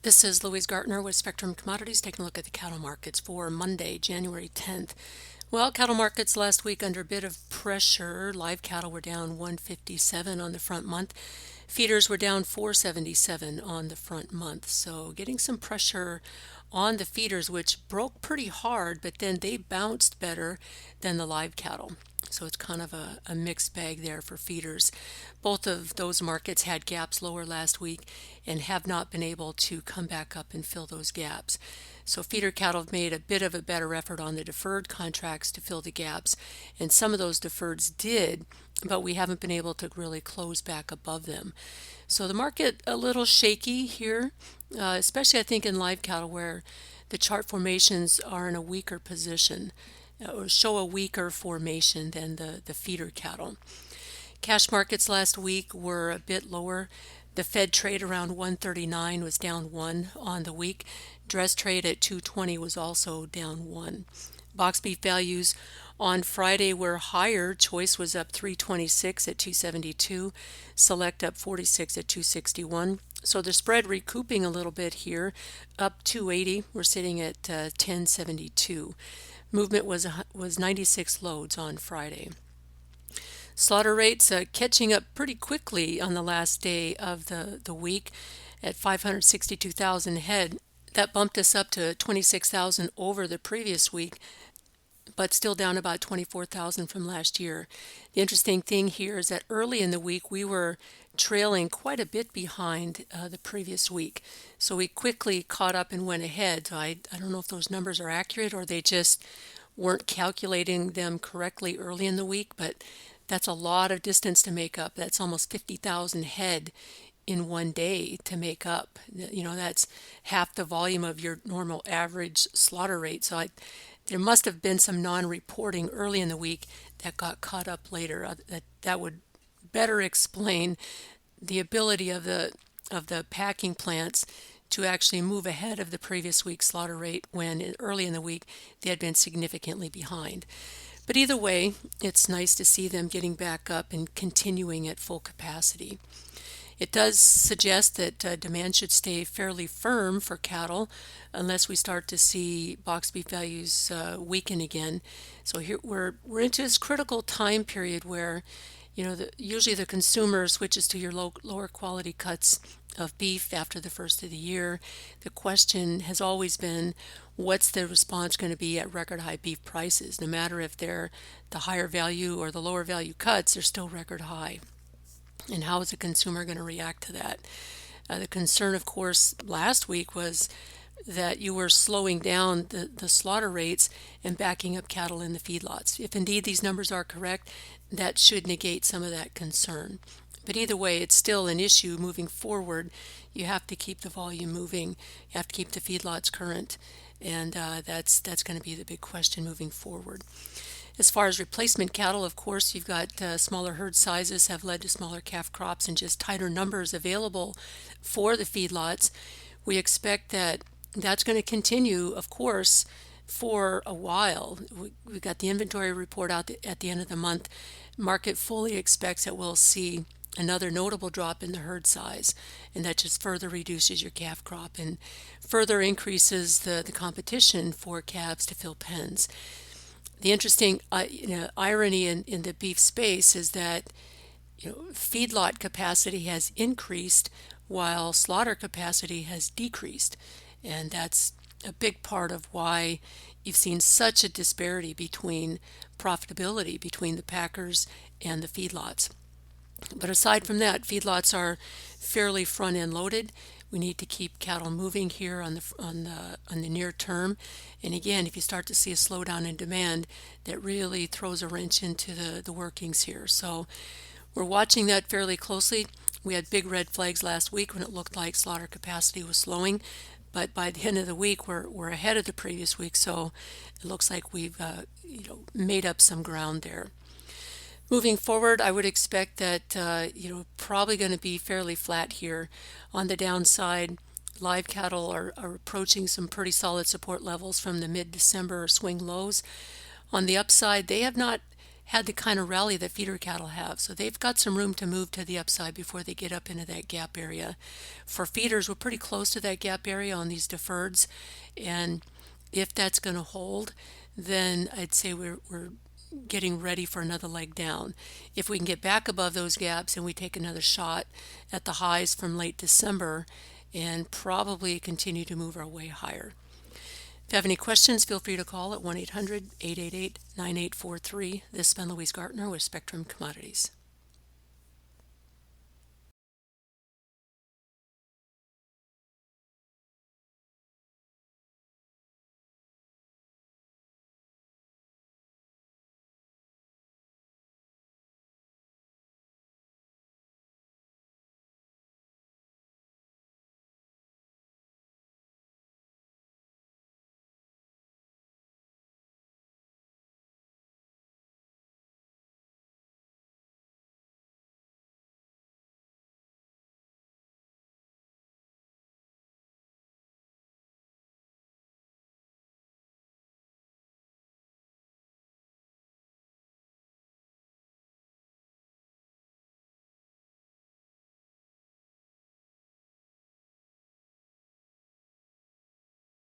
This is Louise Gartner with Spectrum Commodities taking a look at the cattle markets for Monday, January 10th. Well, cattle markets last week under a bit of pressure. Live cattle were down 157 on the front month. Feeders were down 477 on the front month. So getting some pressure on the feeders, which broke pretty hard, but then they bounced better than the live cattle. So it's kind of a mixed bag there for feeders. Both of those markets had gaps lower last week and have not been able to come back up and fill those gaps. So feeder cattle have made a bit of a better effort on the deferred contracts to fill the gaps, and some of those deferreds did, but we haven't been able to really close back above them. So the market a little shaky here, especially I think in live cattle where the chart formations are in a weaker position or show a weaker formation than the feeder cattle. Cash markets last week were a bit lower. The Fed trade around 139 was down 1 on the week. Dress trade at 220 was also down 1. Box beef values on Friday were higher. Choice was up 326 at 272. Select up 46 at 261. So the spread recouping a little bit here, up 280. We're sitting at 1072. Movement was 96 loads on Friday. Slaughter rates catching up pretty quickly on the last day of the week at 562,000 head. That bumped us up to 26,000 over the previous week, but still down about 24,000 from last year. The interesting thing here is that early in the week we were trailing quite a bit behind the previous week. So we quickly caught up and went ahead. So I don't know if those numbers are accurate or they just weren't calculating them correctly early in the week, but that's a lot of distance to make up. That's almost 50,000 head in one day to make up. That's half the volume of your normal average slaughter rate. So there must have been some non-reporting early in the week that got caught up later. That would better explain the ability of the packing plants to actually move ahead of the previous week's slaughter rate when early in the week they had been significantly behind. But either way, it's nice to see them getting back up and continuing at full capacity. It does suggest that demand should stay fairly firm for cattle unless we start to see box beef values weaken again. So here we're into this critical time period where usually the consumer switches to your lower quality cuts of beef after the first of the year. The question has always been, what's the response going to be at record high beef prices? No matter if they're the higher value or the lower value cuts, they're still record high. And how is the consumer going to react to that? The concern, of course, last week was that you were slowing down the slaughter rates and backing up cattle in the feedlots. If indeed these numbers are correct, that should negate some of that concern. But either way, it's still an issue moving forward. You have to keep the volume moving. You have to keep the feedlots current, and that's going to be the big question moving forward. As far as replacement cattle, of course, you've got smaller herd sizes have led to smaller calf crops and just tighter numbers available for the feedlots. We expect that that's going to continue, of course, for a while. We got the inventory report out at the end of the month. Market fully expects that we'll see another notable drop in the herd size, and that just further reduces your calf crop and further increases the competition for calves to fill pens. The interesting irony in the beef space is that feedlot capacity has increased while slaughter capacity has decreased, and that's a big part of why you've seen such a disparity between profitability between the packers and the feedlots. But aside from that, feedlots are fairly front end loaded. We need to keep cattle moving here on the near term. And again, if you start to see a slowdown in demand, that really throws a wrench into the workings here. So we're watching that fairly closely. We had big red flags last week when it looked like slaughter capacity was slowing, but by the end of the week we're ahead of the previous week. So it looks like we've made up some ground there. Moving forward, I would expect that probably going to be fairly flat here. On the downside, live cattle are approaching some pretty solid support levels from the mid-December swing lows. On the upside, they have not had the kind of rally that feeder cattle have. So they've got some room to move to the upside before they get up into that gap area. For feeders, we're pretty close to that gap area on these deferreds. And if that's going to hold, then I'd say we're getting ready for another leg down. If we can get back above those gaps and we take another shot at the highs from late December and probably continue to move our way higher. If you have any questions, feel free to call at 1-800-888-9843. This has been Louise Gartner with Spectrum Commodities.